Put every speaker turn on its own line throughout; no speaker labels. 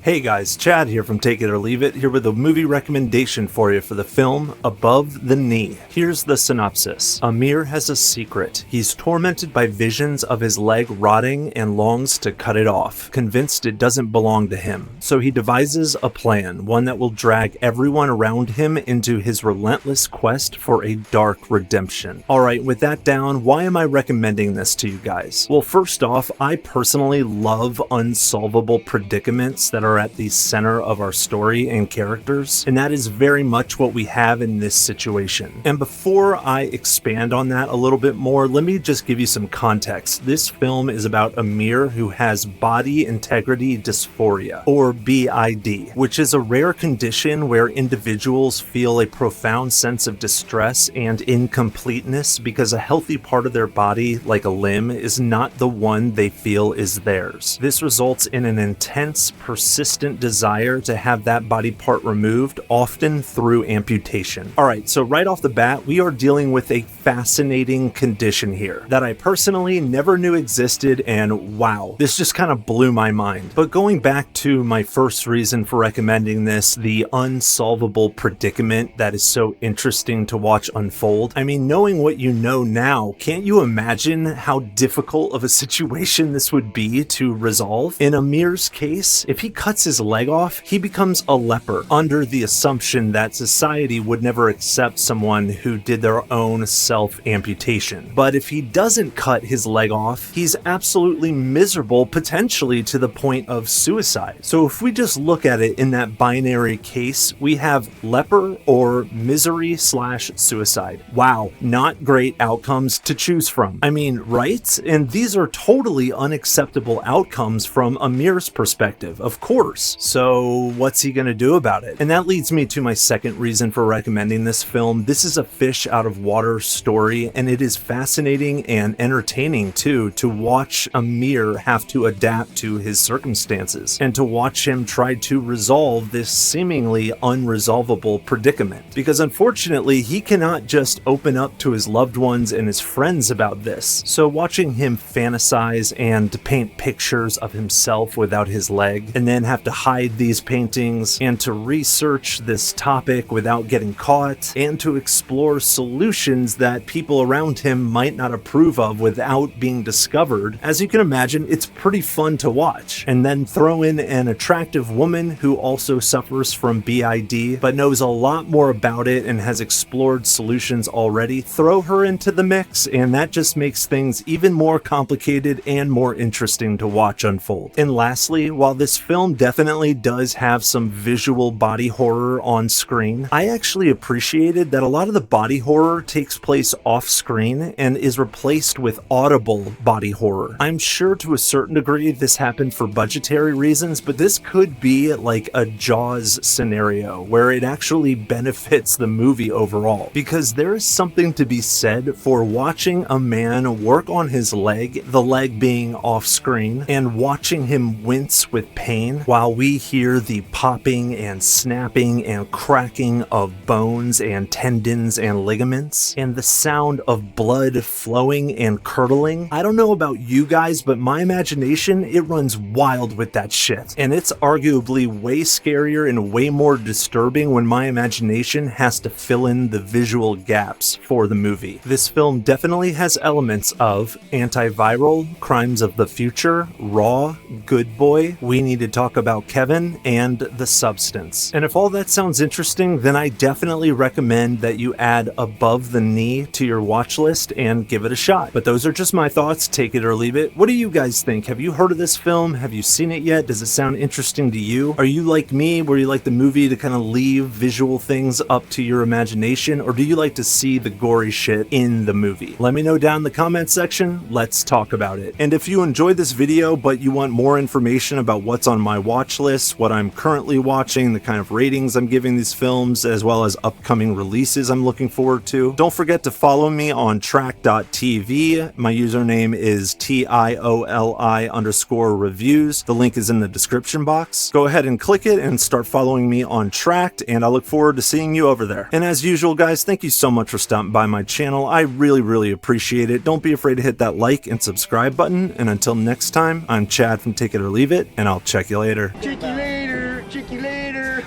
Hey guys, Chad here from Take It or Leave It, here with a movie recommendation for you for the film Above the Knee. Here's the synopsis. Amir has a secret. He's tormented by visions of his leg rotting and longs to cut it off, convinced it doesn't belong to him. So he devises a plan, one that will drag everyone around him into his relentless quest for a dark redemption. Alright, with that down, why am I recommending this to you guys? Well, first off, I personally love unsolvable predicaments that are at the center of our story and characters, and that is very much what we have in this situation. And before I expand on that a little bit more, let me just give you some context. This film is about Amir, who has body integrity dysphoria, or BID, which is a rare condition where individuals feel a profound sense of distress and incompleteness because a healthy part of their body, like a limb, is not the one they feel is theirs. This results in an intense, persistent desire to have that body part removed, often through amputation. Alright, so right off the bat, we are dealing with a fascinating condition here that I personally never knew existed, and wow, this just kind of blew my mind. But going back to my first reason for recommending this, the unsolvable predicament that is so interesting to watch unfold, I mean, knowing what you know now, can't you imagine how difficult of a situation this would be to resolve? In Amir's case, if he cuts his leg off, he becomes a leper, under the assumption that society would never accept someone who did their own self-amputation. But if he doesn't cut his leg off, he's absolutely miserable, potentially to the point of suicide. So if we just look at it in that binary case, we have leper or misery/suicide. Wow, not great outcomes to choose from. I mean, right? And these are totally unacceptable outcomes from Amir's perspective, of course. So what's he gonna do about it? And that leads me to my second reason for recommending this film. This is a fish out of water story, and it is fascinating and entertaining too to watch Amir have to adapt to his circumstances and to watch him try to resolve this seemingly unresolvable predicament. Because unfortunately, he cannot just open up to his loved ones and his friends about this. So watching him fantasize and paint pictures of himself without his leg, and then have to hide these paintings, and to research this topic without getting caught, and to explore solutions that people around him might not approve of without being discovered, as you can imagine, it's pretty fun to watch. And then throw in an attractive woman who also suffers from BID, but knows a lot more about it and has explored solutions already. Throw her into the mix, and that just makes things even more complicated and more interesting to watch unfold. And lastly, while this film definitely does have some visual body horror on screen, I actually appreciated that a lot of the body horror takes place off screen and is replaced with audible body horror. I'm sure to a certain degree this happened for budgetary reasons, but this could be like a Jaws scenario where it actually benefits the movie overall, because there is something to be said for watching a man work on his leg, the leg being off screen, and watching him wince with pain while we hear the popping and snapping and cracking of bones and tendons and ligaments, and the sound of blood flowing and curdling. I don't know about you guys, but my imagination, it runs wild with that shit. And it's arguably way scarier and way more disturbing when my imagination has to fill in the visual gaps for the movie. This film definitely has elements of Antiviral, Crimes of the Future, Raw, Good Boy, We Need to Talk About Kevin, and The Substance. And if all that sounds interesting, then I definitely recommend that you add Above the Knee to your watch list and give it a shot. But those are just my thoughts, take it or leave it. What do you guys think? Have you heard of this film? Have you seen it yet? Does it sound interesting to you? Are you like me, where you like the movie to kind of leave visual things up to your imagination, or do you like to see the gory shit in the movie? Let me know down in the comment section. Let's talk about it. And if you enjoyed this video, but you want more information about what's on my watch list, what I'm currently watching, the kind of ratings I'm giving these films, as well as upcoming releases I'm looking forward to, don't forget to follow me on track.tv. My username is TIOLI_reviews. The link is in the description box. Go ahead and click it and start following me on Tracked, and I look forward to seeing you over there. And as usual, guys, thank you so much for stopping by my channel. I really appreciate it. Don't be afraid to hit that like and subscribe button. And until next time, I'm Chad from Take It or Leave It, and I'll check you later.
Check you later. check you later.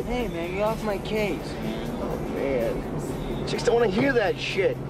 Hey, man, get off my case.
Oh, man. Chicks don't want to hear that shit.